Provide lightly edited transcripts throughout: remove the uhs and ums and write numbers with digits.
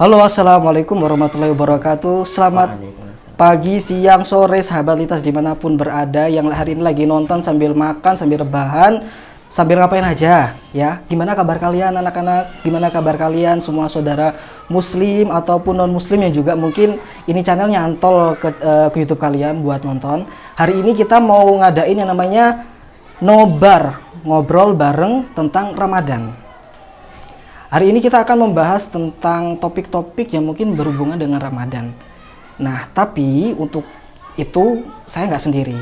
Halo, assalamualaikum warahmatullahi wabarakatuh. Selamat pagi, siang, sore, sahabat Litas dimanapun berada yang hari ini lagi nonton sambil makan, sambil rebahan, sambil ngapain aja ya. Gimana kabar kalian anak-anak? Gimana kabar kalian semua saudara muslim ataupun non muslim yang juga mungkin ini channelnya antol ke YouTube kalian buat nonton. Hari ini kita mau ngadain yang namanya nobar, ngobrol bareng tentang Ramadan. Hari ini kita akan membahas tentang topik-topik yang mungkin berhubungan dengan Ramadan. Nah, tapi untuk itu saya nggak sendiri.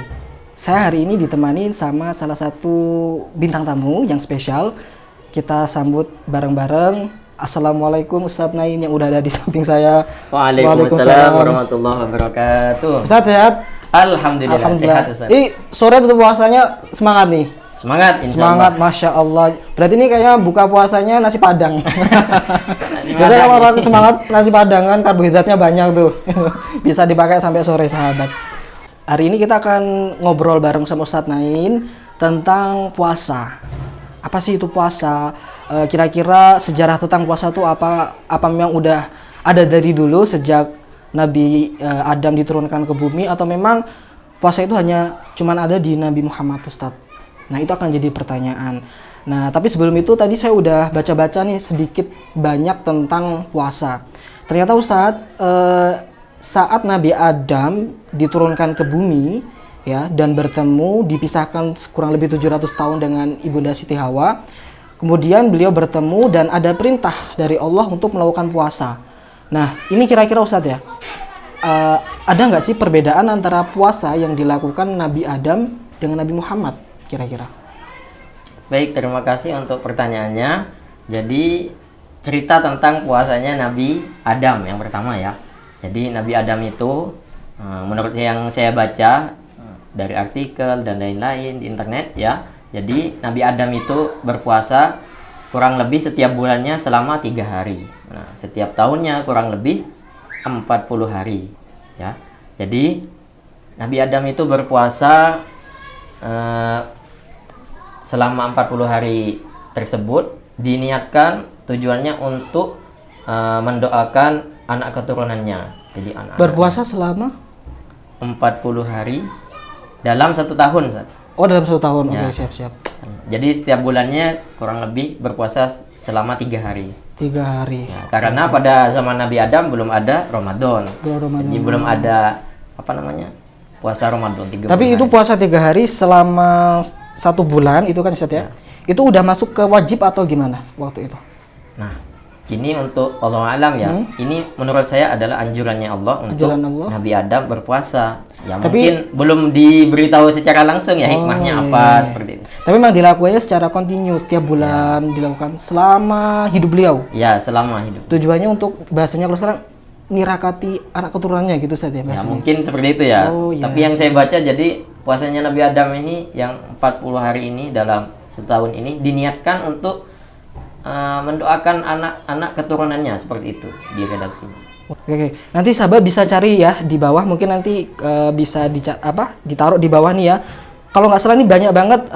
Saya hari ini ditemani sama salah satu bintang tamu yang spesial. Kita sambut bareng-bareng. Assalamualaikum Ustadz Nain yang udah ada di samping saya. Waalaikumsalam warahmatullahi wabarakatuh. Ustadz sehat? Alhamdulillah sehat Ustadz. Sore tutup puasanya semangat nih. Semangat, semangat, masya Allah. Berarti ini kayaknya buka puasanya nasi padang. Biasanya kalau orang semangat nasi padang kan karbohidratnya banyak tuh. Bisa dipakai sampai sore sahabat. Hari ini kita akan ngobrol bareng sama Ustadz Nain tentang puasa. Apa sih itu puasa? Kira-kira sejarah tentang puasa itu apa? Apa memang udah ada dari dulu sejak Nabi Adam diturunkan ke bumi, atau memang puasa itu hanya cuman ada di Nabi Muhammad, Ustadz? Nah, itu akan jadi pertanyaan. Nah, tapi sebelum itu tadi saya udah baca-baca nih sedikit banyak tentang puasa. Ternyata Ustadz, saat Nabi Adam diturunkan ke bumi ya dan bertemu, dipisahkan kurang lebih 700 tahun dengan Ibunda Siti Hawa. Kemudian beliau bertemu dan ada perintah dari Allah untuk melakukan puasa. Nah, ini kira-kira Ustadz ya, ada nggak sih perbedaan antara puasa yang dilakukan Nabi Adam dengan Nabi Muhammad kira-kira? Baik, terima kasih untuk pertanyaannya. Jadi cerita tentang puasanya Nabi Adam yang pertama ya. Jadi Nabi Adam itu menurut yang saya baca dari artikel dan lain-lain di internet ya. Jadi Nabi Adam itu berpuasa kurang lebih setiap bulannya selama 3 hari. Nah, setiap tahunnya kurang lebih 40 hari ya. Jadi Nabi Adam itu berpuasa selama 40 hari tersebut diniatkan tujuannya untuk mendoakan anak keturunannya. Jadi anak Berpuasa selama 40 hari dalam 1 tahun, Ustaz. Oh, dalam 1 tahun. Ya. Oke, siap-siap. Jadi setiap bulannya kurang lebih berpuasa selama 3 hari. 3 hari. Ya, karena pada zaman Nabi Adam belum ada Ramadan. Jadi belum ada puasa Ramadan 3 Tapi itu puasa 3 hari selama 1 bulan itu kan Ustadz ya? Itu udah masuk ke wajib atau gimana waktu itu? Nah, ini untuk Allah alam ya. Ini menurut saya adalah anjurannya Allah untuk Nabi Adam berpuasa. Ya, tapi mungkin belum diberitahu secara langsung ya hikmahnya apa seperti itu. Tapi memang dilakukannya secara kontinu setiap bulan dilakukan selama hidup beliau. Ya, selama hidup. Tujuannya untuk bahasanya kalau sekarang nirakati anak keturunannya gitu saja ya, mungkin seperti itu ya. Tapi yang saya baca, jadi puasanya Nabi Adam ini yang 40 hari ini dalam setahun ini diniatkan untuk mendoakan anak-anak keturunannya, seperti itu di redaksi. Oke. Nanti sahabat bisa cari ya di bawah, mungkin nanti bisa ditaruh di bawah nih ya. Kalau nggak salah ini banyak banget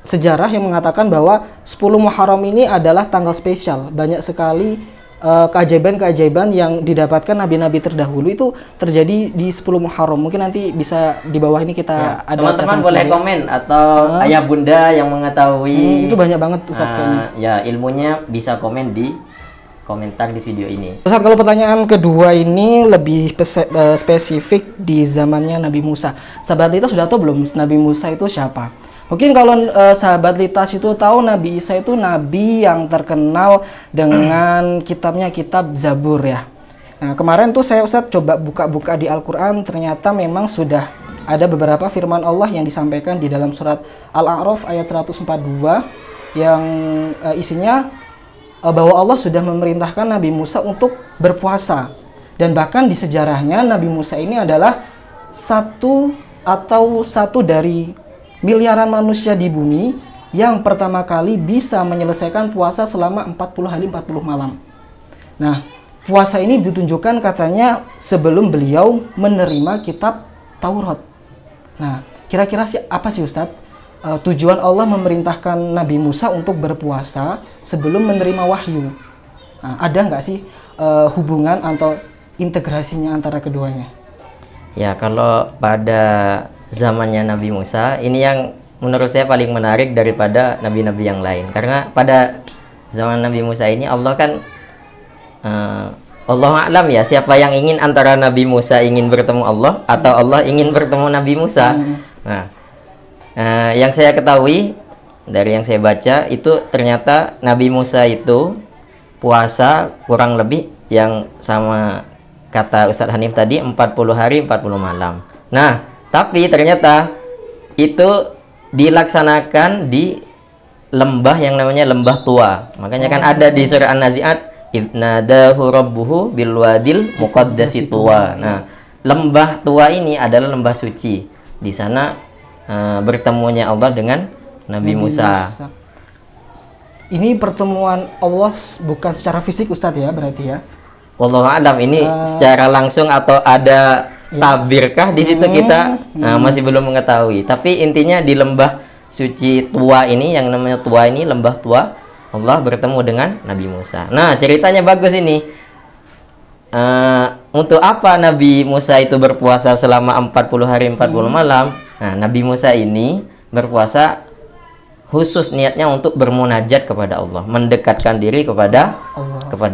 sejarah yang mengatakan bahwa 10 Muharram ini adalah tanggal spesial. Banyak sekali keajaiban-keajaiban yang didapatkan nabi-nabi terdahulu itu terjadi di 10 Muharram. Mungkin nanti bisa di bawah ini kita ada teman-teman boleh komen atau ayah bunda yang mengetahui itu banyak banget Ustadz kayaknya. Ya, ilmunya bisa komen di komentar di video ini. Ustadz, kalau pertanyaan kedua ini lebih spesifik di zamannya Nabi Musa. Sahabat Litas sudah tahu belum Nabi Musa itu siapa? Mungkin kalau sahabat Litas itu tahu Nabi Isa itu nabi yang terkenal dengan kitabnya kitab Zabur ya. Nah, kemarin tuh saya Ustadz coba buka-buka di Al-Quran, ternyata memang sudah ada beberapa firman Allah yang disampaikan di dalam surat Al-A'raf ayat 142 yang isinya bahwa Allah sudah memerintahkan Nabi Musa untuk berpuasa. Dan bahkan di sejarahnya Nabi Musa ini adalah satu dari miliaran manusia di bumi yang pertama kali bisa menyelesaikan puasa selama 40 hari 40 malam. Nah, puasa ini ditunjukkan katanya sebelum beliau menerima kitab Taurat. Nah, kira-kira apa sih Ustadz tujuan Allah memerintahkan Nabi Musa untuk berpuasa sebelum menerima wahyu? Nah, ada nggak sih hubungan atau integrasinya antara keduanya? Ya, kalau pada zamannya Nabi Musa, ini yang menurut saya paling menarik daripada nabi-nabi yang lain. Karena pada zaman Nabi Musa ini Allah kan Allah a'lam ya, siapa yang ingin antara Nabi Musa ingin bertemu Allah atau Allah ingin bertemu Nabi Musa. Nah, yang saya ketahui dari yang saya baca itu ternyata Nabi Musa itu puasa kurang lebih yang sama kata Ustadz Hanif tadi 40 hari 40 malam. Nah, tapi ternyata itu dilaksanakan di lembah yang namanya lembah tua. Makanya kan ada di surah An-Nazi'at, idnadahu rabbuhu bil wadil muqaddasi tua. Nah, lembah tua ini adalah lembah suci. Di sana bertemunya Allah dengan Nabi Musa. Ini pertemuan Allah bukan secara fisik Ustadz ya, berarti ya? Wallahu a'lam, ini secara langsung atau ada tabirkah di situ kita masih belum mengetahui. Tapi intinya di lembah suci tua ini, yang namanya tua ini, lembah tua, Allah bertemu dengan Nabi Musa. Nah, ceritanya bagus ini. Untuk apa Nabi Musa itu berpuasa selama 40 hari 40 malam? Nah, Nabi Musa ini berpuasa khusus niatnya untuk bermunajat kepada Allah, mendekatkan diri kepada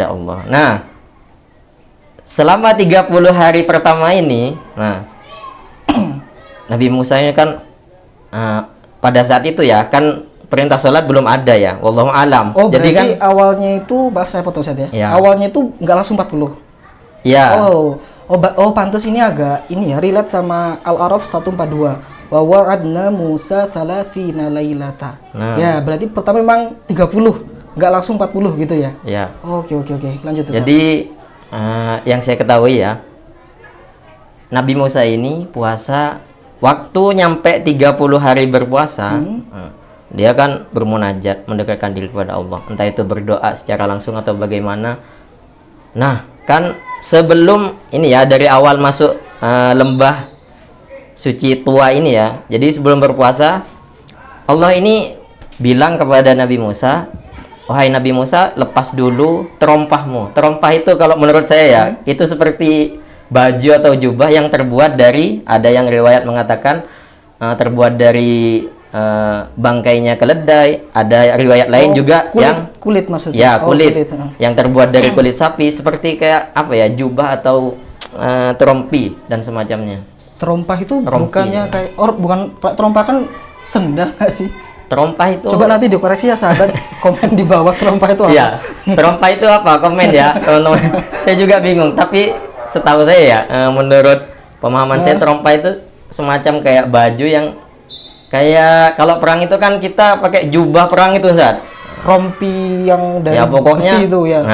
Allah. Nah, selama 30 hari pertama ini, nah Nabi Musa ini kan pada saat itu ya kan perintah sholat belum ada ya, wallahu alam. Oh, jadi kan awalnya itu, maaf saya potong Ustadz ya. Awalnya itu nggak langsung 40. Ya. Pantas ini agak ini ya, relate sama Al-A'raf 142. Wa wa'adna Musa 30 lailata. Ya, berarti pertama memang 30, nggak langsung 40 gitu ya. Ya. Oke, lanjut. Jadi yang saya ketahui ya, Nabi Musa ini puasa, waktu nyampe 30 hari berpuasa, dia kan bermunajat, mendekatkan diri kepada Allah. Entah itu berdoa secara langsung atau bagaimana. Nah, kan sebelum ini ya, dari awal masuk lembah suci tua ini ya, jadi sebelum berpuasa, Allah ini bilang kepada Nabi Musa, wahai Nabi Musa, lepas dulu terompahmu. Terompah itu kalau menurut saya ya, itu seperti baju atau jubah yang terbuat dari, ada yang riwayat mengatakan terbuat dari bangkainya keledai, ada riwayat lain juga kulit maksudnya. Ya, kulit yang terbuat dari kulit sapi, seperti kayak apa ya, jubah atau terompi dan semacamnya. Terompah itu bukannya kayak bukan, terompah kan sendal nggak sih? Terompah itu, coba nanti dikoreksi ya sahabat, komen di bawah terompah itu apa? Ya, terompah itu apa? Komen ya, teman-teman. Saya juga bingung, tapi setahu saya ya, menurut pemahaman saya, terompah itu semacam kayak baju yang kayak kalau perang itu kan kita pakai jubah perang itu, Ustaz. Rompi yang dari ya, pokoknya besi itu ya.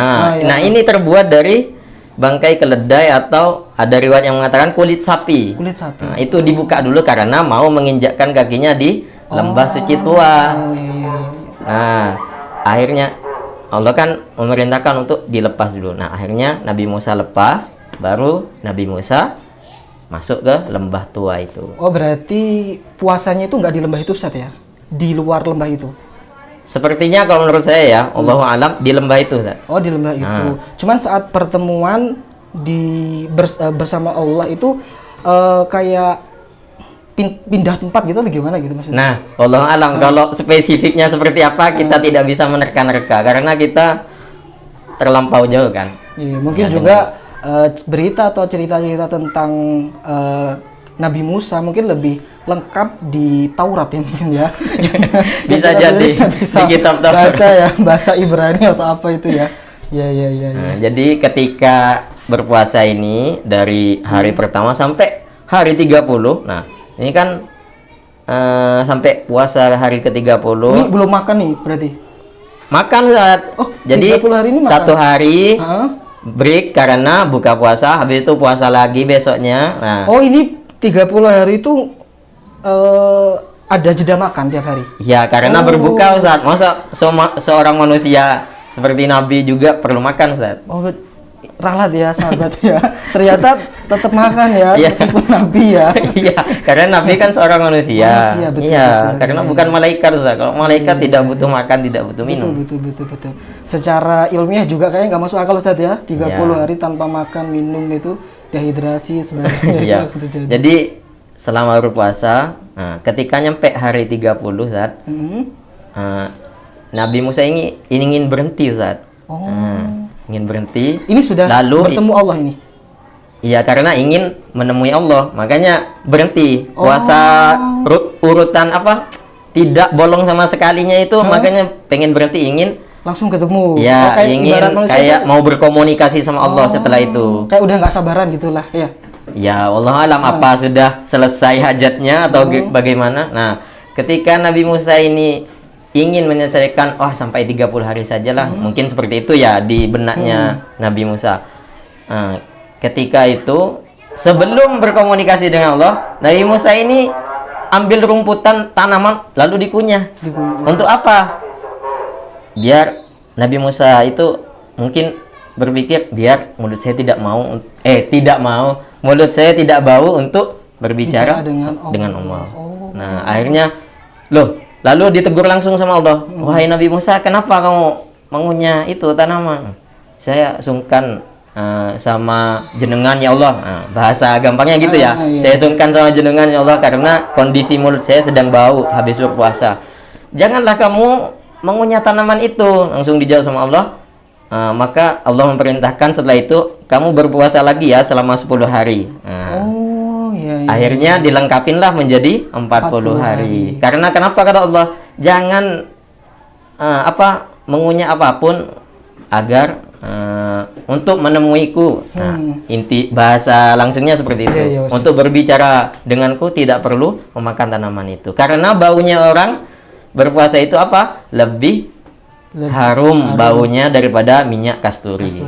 Nah, ini terbuat dari bangkai keledai atau ada riwayat yang mengatakan kulit sapi. Nah, itu dibuka dulu karena mau menginjakkan kakinya di lembah suci tua. Nah, akhirnya Allah kan memerintahkan untuk dilepas dulu. Nah, akhirnya Nabi Musa lepas, baru Nabi Musa masuk ke lembah tua itu. Oh, berarti puasanya itu nggak di lembah itu, Ustaz ya? Di luar lembah itu? Sepertinya kalau menurut saya ya, Allahu a'lam, di lembah itu, Ustaz. Oh, di lembah itu. Cuman saat pertemuan bersama Allah itu kayak pindah tempat gitu atau gimana gitu maksudnya? Nah, Allahu a'lam, kalau spesifiknya seperti apa kita tidak bisa menerka-nerka karena kita terlampau jauh kan. Iya, mungkin juga berita atau cerita-cerita tentang Nabi Musa mungkin lebih lengkap di Taurat ya mungkin ya. Bisa jadi bisa di kitab Taurat. Baca ya bahasa Ibrani atau apa itu ya. Ya. Nah, jadi ketika berpuasa ini dari hari pertama sampai hari 30. Nah, ini kan sampai puasa hari ke-30. Ini belum makan nih berarti. Makan saat. Jadi 30 hari ini makan. Satu hari break karena buka puasa, habis itu puasa lagi besoknya. Nah. Oh, ini 30 hari itu ada jeda makan tiap hari? Ya, karena berbuka, Ustaz. Masa seorang manusia seperti Nabi juga perlu makan, Ustaz? Oh, ralat ya sahabat ya. Ternyata tetap makan ya, Iya. meskipun Nabi ya. Iya, karena Nabi kan seorang manusia. Manusia, betul, Iya, betul. karena Iya, bukan malaikat, Ustaz. Kalau malaikat Iya, tidak iya, butuh makan, tidak butuh minum. Betul. Secara ilmiah juga kayaknya nggak masuk akal Ustaz ya. 30 Iya. hari tanpa makan minum itu dehidrasi sebagainya. Iya. Gitu jadi. Jadi selama berpuasa, nah, ketika nyampe hari 30, Ustaz, Nabi Musa ingin berhenti, Ustaz. Oh. Ingin berhenti. Ini sudah Lalu bertemu Allah ini. Iya, karena ingin menemui Allah, makanya berhenti. Puasa urutan apa? Tidak bolong sama sekalinya itu, makanya pengen berhenti, ingin Langsung ketemu. ya, kayak ingin ibarat manusia kayak tuh, mau berkomunikasi sama Allah setelah itu. kayak udah nggak sabaran gitulah ya. Ya, Allah alam apa sudah selesai hajatnya atau bagaimana. Nah, ketika Nabi Musa ini ingin menyelesaikan, sampai 30 hari sajalah, mungkin seperti itu ya di benaknya Nabi Musa. Nah, ketika itu sebelum berkomunikasi dengan Allah, Nabi Musa ini ambil rumputan tanaman lalu dikunyah. Untuk apa? Biar Nabi Musa itu mungkin berpikir, biar mulut saya tidak mau mulut saya tidak bau untuk berbicara dengan Allah. Nah, akhirnya lalu ditegur langsung sama Allah. Wahai Nabi Musa, kenapa kamu mengunyah itu tanaman? Saya sungkan sama jenengan ya Allah. Nah, bahasa gampangnya gitu ya. Iya. Saya sungkan sama jenengan ya Allah karena kondisi mulut saya sedang bau habis berpuasa. Janganlah kamu mengunyah tanaman itu. Langsung dijawab sama Allah. Maka Allah memerintahkan setelah itu kamu berpuasa lagi ya selama 10 hari. Iya. Akhirnya dilengkapinlah menjadi 40 hari. Karena kenapa kata Allah? Jangan mengunyah apapun agar untuk menemuiku. Nah, inti bahasa langsungnya seperti itu. Iya, untuk berbicara denganku tidak perlu memakan tanaman itu. Karena baunya orang berpuasa itu lebih harum baunya daripada minyak kasturi.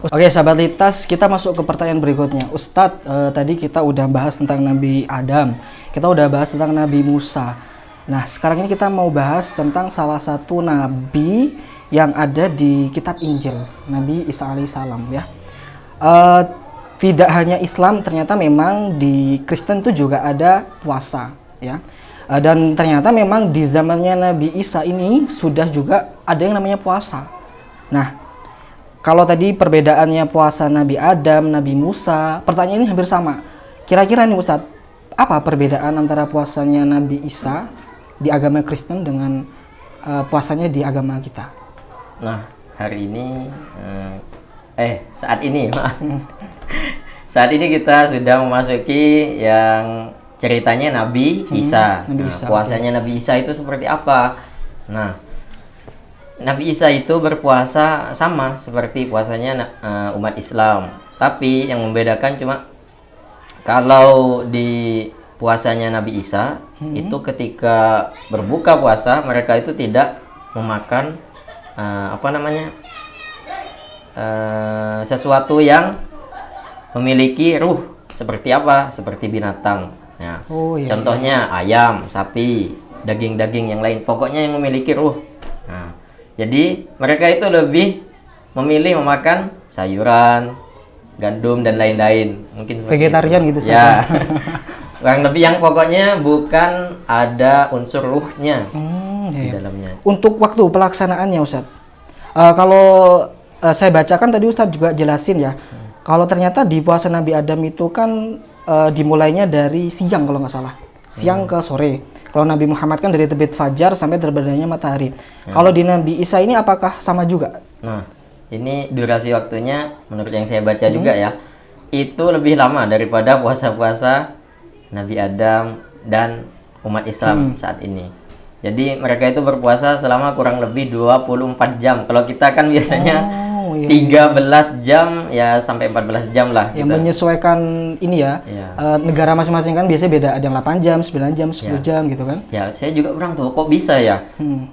Oke, sahabat Litas, kita masuk ke pertanyaan berikutnya. Ustadz, tadi kita udah bahas tentang Nabi Adam, kita udah bahas tentang Nabi Musa. Nah, sekarang ini kita mau bahas tentang salah satu nabi yang ada di kitab Injil, Nabi Isa alaihissalam ya. Tidak hanya Islam, ternyata memang di Kristen itu juga ada puasa ya. Dan ternyata memang di zamannya Nabi Isa ini sudah juga ada yang namanya puasa. Nah, kalau tadi perbedaannya puasa Nabi Adam, Nabi Musa, pertanyaan ini hampir sama. Kira-kira nih Ustadz, apa perbedaan antara puasanya Nabi Isa di agama Kristen dengan puasanya di agama kita? Nah, hari ini saat ini maaf. Saat ini kita sudah memasuki yang ceritanya Nabi Isa. Nabi Isa, Puasanya Nabi Isa itu seperti apa? Nah, Nabi Isa itu berpuasa sama seperti puasanya umat Islam. Tapi yang membedakan cuma kalau di puasanya Nabi Isa itu ketika berbuka puasa mereka itu tidak memakan sesuatu yang memiliki ruh seperti apa? Seperti binatang. Nah, contohnya ayam, sapi, daging-daging yang lain. Pokoknya yang memiliki ruh. Nah, jadi mereka itu lebih memilih memakan sayuran, gandum dan lain-lain. Mungkin vegetarian itu. gitu Ya. Kurang lebih yang pokoknya bukan ada unsur ruhnya di dalamnya. Untuk waktu pelaksanaannya Ustadz, kalau saya bacakan tadi Ustadz juga jelasin ya. Kalau ternyata di puasa Nabi Adam itu kan dimulainya dari siang kalau nggak salah, siang ke sore. Kalau Nabi Muhammad kan dari terbit fajar sampai terbitnya matahari. Kalau di Nabi Isa ini apakah sama juga? Nah, ini durasi waktunya menurut yang saya baca juga ya, itu lebih lama daripada puasa-puasa Nabi Adam dan umat Islam saat ini. Jadi mereka itu berpuasa selama kurang lebih 24 jam. Kalau kita kan biasanya 13 jam ya sampai 14 jam lah. Yang menyesuaikan ini ya. Negara masing-masing kan biasanya beda, ada yang 8 jam, 9 jam, 10 jam gitu kan. Ya, saya juga kurang tahu kok bisa ya.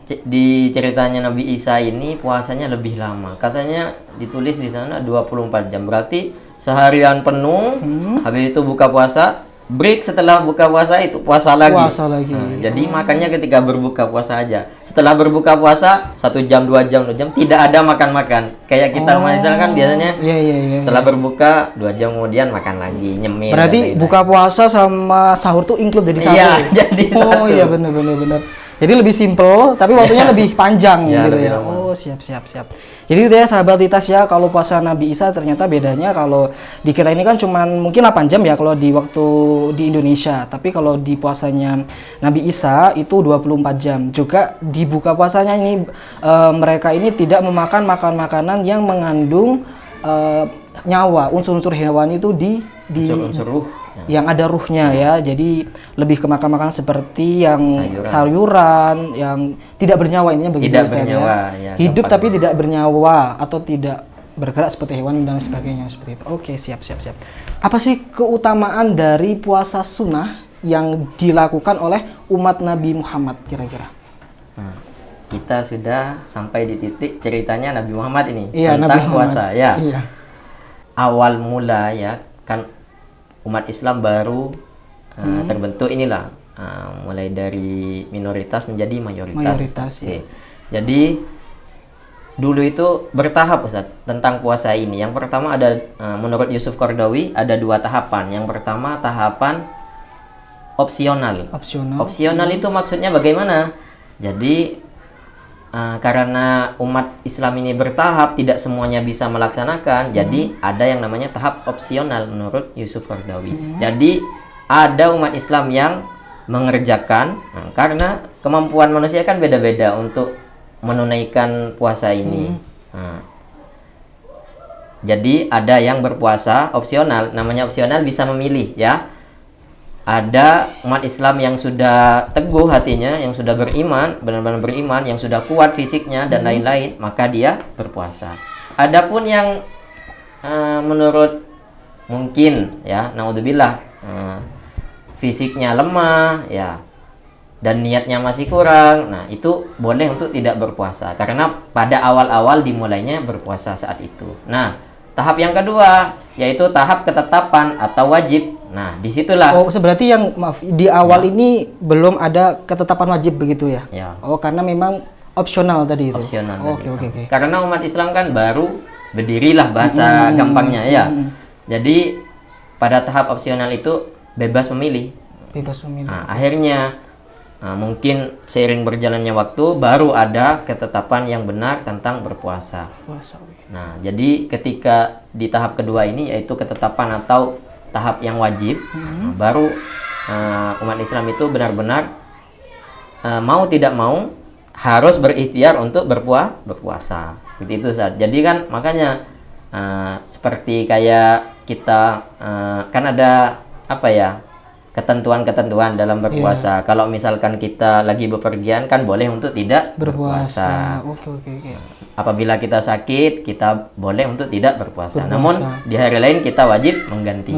Di ceritanya Nabi Isa ini puasanya lebih lama. Katanya ditulis di sana 24 jam. Berarti seharian penuh, habis itu buka puasa break setelah buka puasa itu puasa lagi. Puasa lagi. Jadi makannya ketika berbuka puasa aja. Setelah berbuka puasa 1 jam, 2 jam, 2 jam tidak ada makan-makan. Kayak kita misalkan biasanya Iya. setelah berbuka 2 jam kemudian makan lagi, nyemil. Berarti dan lain-lain. buka puasa sama sahur tuh include jadi satu. Iya, jadi Oh satu. iya benar. Jadi lebih simple tapi waktunya lebih panjang Ya, gitu lebih ya. lama. Oh siap. Jadi itu ya sahabat Titas ya, kalau puasa Nabi Isa ternyata bedanya kalau di kita ini kan cuman mungkin 8 jam ya kalau di waktu di Indonesia. Tapi kalau di puasanya Nabi Isa itu 24 jam. Juga di buka puasanya ini mereka ini tidak memakan makanan yang mengandung nyawa, unsur-unsur hewani itu di Unsur-unsur ruh. yang ada ruhnya ya. Jadi lebih ke makan-makan seperti yang sayuran yang tidak bernyawa, intinya begitu Tidak Ustaz, ya. bernyawa, ya, Hidup gampang. tapi tidak bernyawa atau tidak bergerak seperti hewan dan sebagainya seperti itu. Oke, siap. Apa sih keutamaan dari puasa sunnah yang dilakukan oleh umat Nabi Muhammad kira-kira? Nah, kita sudah sampai di titik ceritanya Nabi Muhammad ini Iya, tentang Nabi Muhammad. puasa ya. Iya. Awal mula ya kan umat Islam baru terbentuk inilah mulai dari minoritas menjadi mayoritas. Mayoritas, Oke. Jadi dulu itu bertahap Ustaz tentang puasa ini. Yang pertama ada menurut Yusuf Qaradawi ada 2 tahapan. Yang pertama tahapan opsional. Opsional itu maksudnya bagaimana? Jadi karena umat Islam ini bertahap, tidak semuanya bisa melaksanakan. Jadi ada yang namanya tahap opsional menurut Yusuf Qaradawi. Jadi ada umat Islam yang mengerjakan karena kemampuan manusia kan beda-beda untuk menunaikan puasa ini. Jadi ada yang berpuasa opsional, namanya opsional bisa memilih ya. Ada umat Islam yang sudah teguh hatinya, yang sudah beriman, benar-benar beriman, yang sudah kuat fisiknya dan lain-lain, maka dia berpuasa. Adapun yang menurut mungkin ya, naudzubillah, fisiknya lemah ya dan niatnya masih kurang, nah itu boleh untuk tidak berpuasa karena pada awal-awal dimulainya berpuasa saat itu. Nah, tahap yang kedua yaitu tahap ketetapan atau wajib. Nah, disitulah. Oh, berarti yang di awal ini belum ada ketetapan wajib begitu ya? Ya. Oh, karena memang opsional tadi itu. Opsional. Oke. Karena umat Islam kan baru berdirilah bahasa gampangnya ya. Jadi pada tahap opsional itu bebas memilih. Bebas memilih. Nah, akhirnya mungkin seiring berjalannya waktu baru ada ketetapan yang benar tentang berpuasa. Nah, jadi ketika di tahap kedua ini yaitu ketetapan atau tahap yang wajib, baru umat Islam itu benar-benar mau tidak mau harus berikhtiar untuk berpuasa. Seperti itu Ustaz. Jadi kan makanya seperti kayak kita kan ada apa ya? Ketentuan-ketentuan dalam berpuasa. Kalau misalkan kita lagi bepergian kan boleh untuk tidak berpuasa. Oke. Apabila kita sakit, kita boleh untuk tidak berpuasa. Namun di hari lain kita wajib mengganti.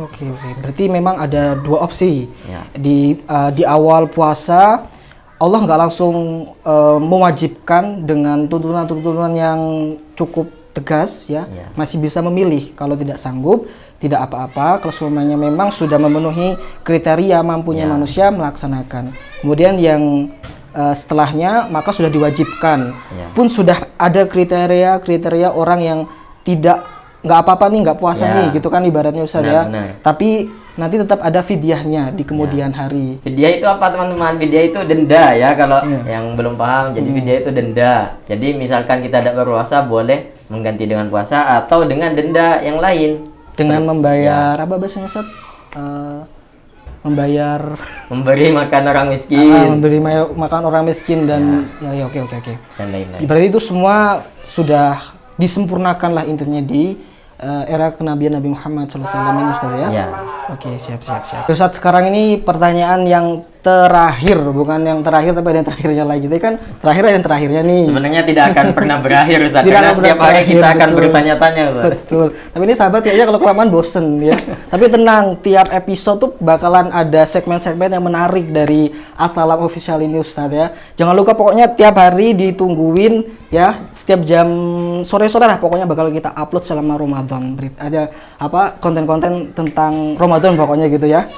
Oke. Berarti memang ada 2 opsi. Ya. Di awal puasa Allah nggak langsung mewajibkan dengan tuntunan-tuntunan yang cukup tegas ya. Masih bisa memilih kalau tidak sanggup, tidak apa-apa, kalau semuanya memang sudah memenuhi kriteria mampunya manusia melaksanakan. Kemudian yang setelahnya maka sudah diwajibkan. Pun sudah ada kriteria orang yang nggak apa-apa nih, nggak puasa nih, gitu kan ibaratnya Ustaz ya. Tapi nanti tetap ada fidyahnya di kemudian hari. Fidyah itu apa teman-teman? Fidyah itu denda ya, kalau yang belum paham. Jadi fidyah itu denda. Jadi misalkan kita tidak berpuasa boleh mengganti dengan puasa atau dengan denda yang lain. Dengan membayar apa bahasanya Ustaz? Memberi makan orang miskin. Memberi makan orang miskin dan oke. Dan lain-lain. Berarti itu semua sudah disempurnakan lah intinya di era kenabian Nabi Muhammad SAW ini Ustaz ya? Ya. Oke, siap. Ustaz, sekarang ini pertanyaan yang terakhir, bukan yang terakhir tapi ada yang terakhirnya lagi. Tapi kan terakhir ada yang terakhirnya nih. Sebenarnya tidak akan pernah berakhir Ustaz, Tidak karena akan setiap pernah hari kita berakhir, akan betul. bertanya-tanya Ustaz. Betul. Tapi ini sahabat kayaknya kalau kelamaan bosen ya. Tapi tenang, tiap episode tuh bakalan ada segmen-segmen yang menarik dari Assalam Official ini Ustaz ya. Jangan lupa pokoknya tiap hari ditungguin ya, setiap jam sore-sore lah pokoknya bakal kita upload selama Ramadan. Ada apa konten-konten tentang Ramadan pokoknya gitu ya.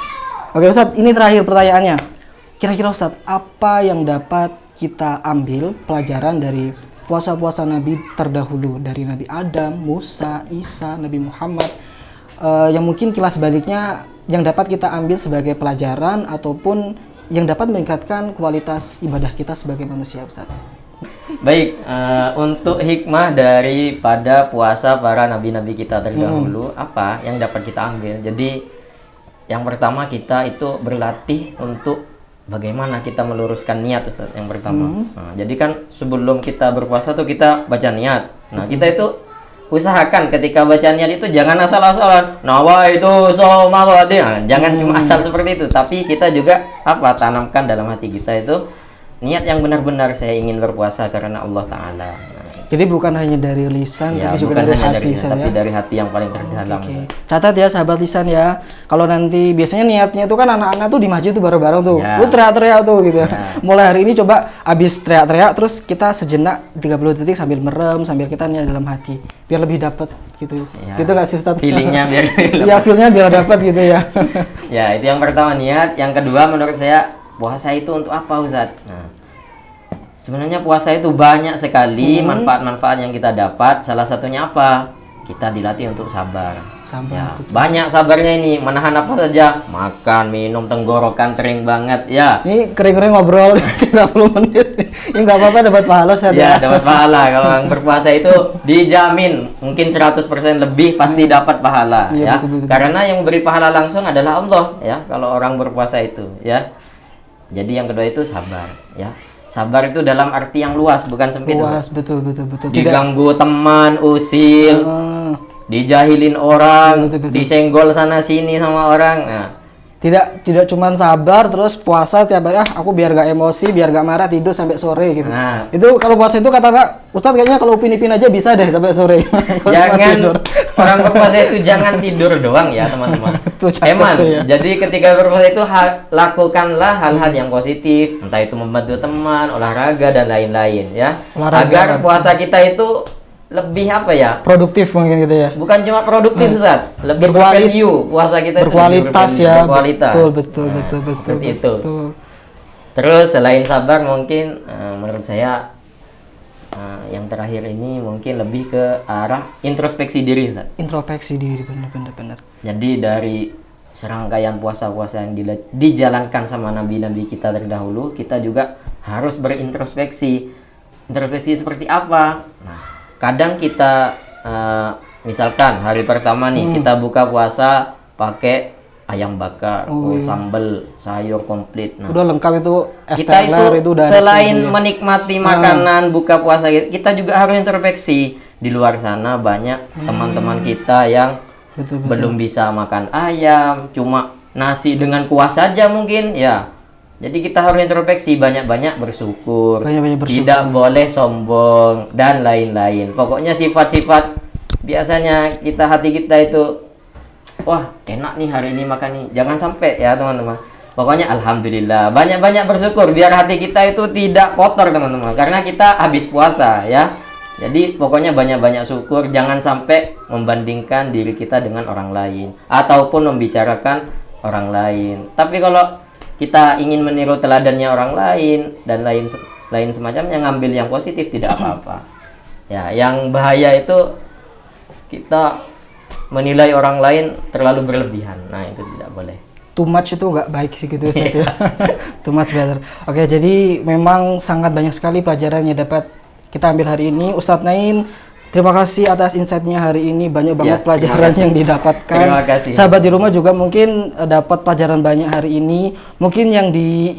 Oke Ustaz, ini terakhir pertanyaannya. Kira-kira Ustadz, apa yang dapat kita ambil pelajaran dari puasa-puasa Nabi terdahulu, dari Nabi Adam, Musa, Isa, Nabi Muhammad, yang mungkin kilas baliknya yang dapat kita ambil sebagai pelajaran ataupun yang dapat meningkatkan kualitas ibadah kita sebagai manusia, Ustadz? Baik, untuk hikmah daripada puasa para nabi-nabi kita terdahulu, apa yang dapat kita ambil? Jadi, yang pertama kita itu berlatih untuk bagaimana kita meluruskan niat Ustaz yang pertama. Nah, jadi kan sebelum kita berpuasa tuh kita baca niat. Nah, kita itu usahakan ketika baca niat itu jangan asal-asalan. Nawaitu shomawati. Nah, jangan cuma asal seperti itu, tapi kita juga apa? Tanamkan dalam hati kita itu niat yang benar-benar saya ingin berpuasa karena Allah Ta'ala. Jadi bukan hanya dari lisan, Ya, tapi juga bukan dari hanya hati, Ustaz, tapi ya? dari hati yang paling terdalam. Oke. Catat ya sahabat lisan ya. Kalau nanti biasanya niatnya itu kan anak-anak tuh di masjid tuh bareng-bareng tuh. Ya. Lu teriak-teriak tuh gitu. Ya. Mulai hari ini coba abis teriak-teriak terus kita sejenak 30 detik sambil merem, sambil kita niat dalam hati. Biar lebih dapet gitu. Ya. Gitu nggak sih Ustaz? Feelingnya biar Iya, feel-nya biar dapet gitu ya. Ya, itu yang pertama niat. Yang kedua menurut saya puasa itu untuk apa Ustaz? Nah, sebenarnya puasa itu banyak sekali manfaat-manfaat yang kita dapat. Salah satunya apa? Kita dilatih untuk sabar. Sabar, Ya, betul. banyak sabarnya ini. Menahan apa saja? Makan, minum, tenggorokan kering banget. Ya. Ini kering-kering ngobrol 30 menit. Ini nggak apa-apa dapat pahala Ustaz Ya, ya. dapat pahala. Kalau yang berpuasa itu dijamin mungkin 100% lebih pasti dapat pahala, Iya, ya. betul. Karena yang memberi pahala langsung adalah Allah, ya. Kalau orang berpuasa itu, ya. Jadi yang kedua itu sabar, ya. Sabar itu dalam arti yang luas, bukan sempit. Luas, betul. Tidak Diganggu teman, usil, dijahilin orang, Betul. disenggol sana sini sama orang. Nah, tidak cuman sabar terus puasa tiap hari aku biar gak emosi, biar gak marah, tidur sampai sore gitu. Nah. Itu kalau puasa itu kata Pak Ustadz kayaknya kalau upin-ipin aja bisa deh sampai sore. Kalau cuma tidur. jangan orang berpuasa itu jangan tidur doang ya teman-teman. Itu catat Emang, tuh ya. jadi ketika berpuasa itu lakukanlah hal-hal yang positif, entah itu membantu teman, olahraga dan lain-lain ya. Olahraga. Agar puasa kita itu lebih apa ya? Produktif mungkin gitu ya. Bukan cuma produktif Ustaz, lebih Berkuali- bervalue. Puasa kita itu lebih Berkualitas bervalue, ya. berkualitas. Betul. Seperti itu. Betul. Terus selain sabar mungkin menurut saya yang terakhir ini mungkin lebih ke arah introspeksi diri Ustaz. Introspeksi diri benar. Jadi dari serangkaian puasa-puasa yang dijalankan sama nabi-nabi kita terdahulu, kita juga harus berintrospeksi. Introspeksi seperti apa? Nah, kadang kita misalkan hari pertama nih kita buka puasa pakai ayam bakar, sambal, sayur komplit. Nah, Udah lengkap itu es kita teler, itu udah selain ada menikmati makanan buka puasa kita juga harus introspeksi. Di luar sana banyak teman-teman kita yang Betul. belum bisa makan ayam, cuma nasi dengan kuah saja mungkin ya. Jadi kita harus introspeksi, banyak-banyak bersyukur, Banyak-banyak bersyukur. tidak boleh sombong dan lain-lain. Pokoknya sifat-sifat biasanya hati kita itu, wah enak nih hari ini makan nih. Jangan sampai ya teman-teman. Pokoknya alhamdulillah, banyak-banyak bersyukur biar hati kita itu tidak kotor teman-teman. Karena kita habis puasa ya. Jadi pokoknya banyak-banyak syukur, jangan sampai membandingkan diri kita dengan orang lain ataupun membicarakan orang lain. Tapi kalau kita ingin meniru teladannya orang lain dan lain semacamnya, ngambil yang positif tidak apa-apa. Ya, yang bahaya itu kita menilai orang lain terlalu berlebihan. Nah, itu tidak boleh. Too much itu nggak baik sih gitu Ustaz ya. Too much better. Oke, jadi memang sangat banyak sekali pelajaran yang dapat kita ambil hari ini. Ustadz Nain Terima kasih atas insight-nya hari ini. Banyak banget Ya, pelajaran terima kasih. yang didapatkan. Terima kasih. Sahabat di rumah juga mungkin dapat pelajaran banyak hari ini. Mungkin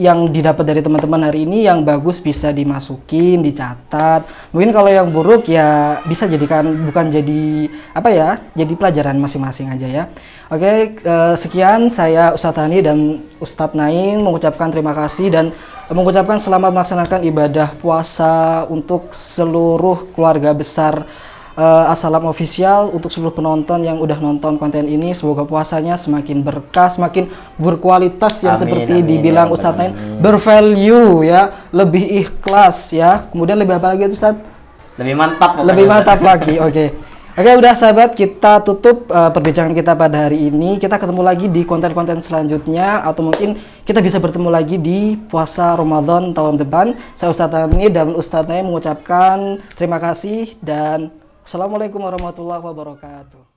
yang didapat dari teman-teman hari ini yang bagus bisa dimasukin, dicatat. Mungkin kalau yang buruk ya bisa jadikan bukan jadi apa ya, jadi pelajaran masing-masing aja ya. Oke, sekian saya Ustadz Hani dan Ustadz Nain mengucapkan terima kasih dan mengucapkan selamat melaksanakan ibadah puasa untuk seluruh keluarga besar Assalam Official, untuk seluruh penonton yang udah nonton konten ini. Semoga puasanya semakin berkah, semakin berkualitas yang Amin, seperti amin, dibilang ya Ustadz Rabbal Nain, alamin. bervalue ya, lebih ikhlas ya. Kemudian lebih apa lagi Ustadz? Lebih mantap pokoknya, Lebih Ustaz. mantap lagi. Oke, udah sahabat, kita tutup perbincangan kita pada hari ini. Kita ketemu lagi di konten-konten selanjutnya, atau mungkin kita bisa bertemu lagi di puasa Ramadan tahun depan. Saya Ustadz Hani dan Ustadz Nain mengucapkan terima kasih dan Assalamualaikum warahmatullahi wabarakatuh.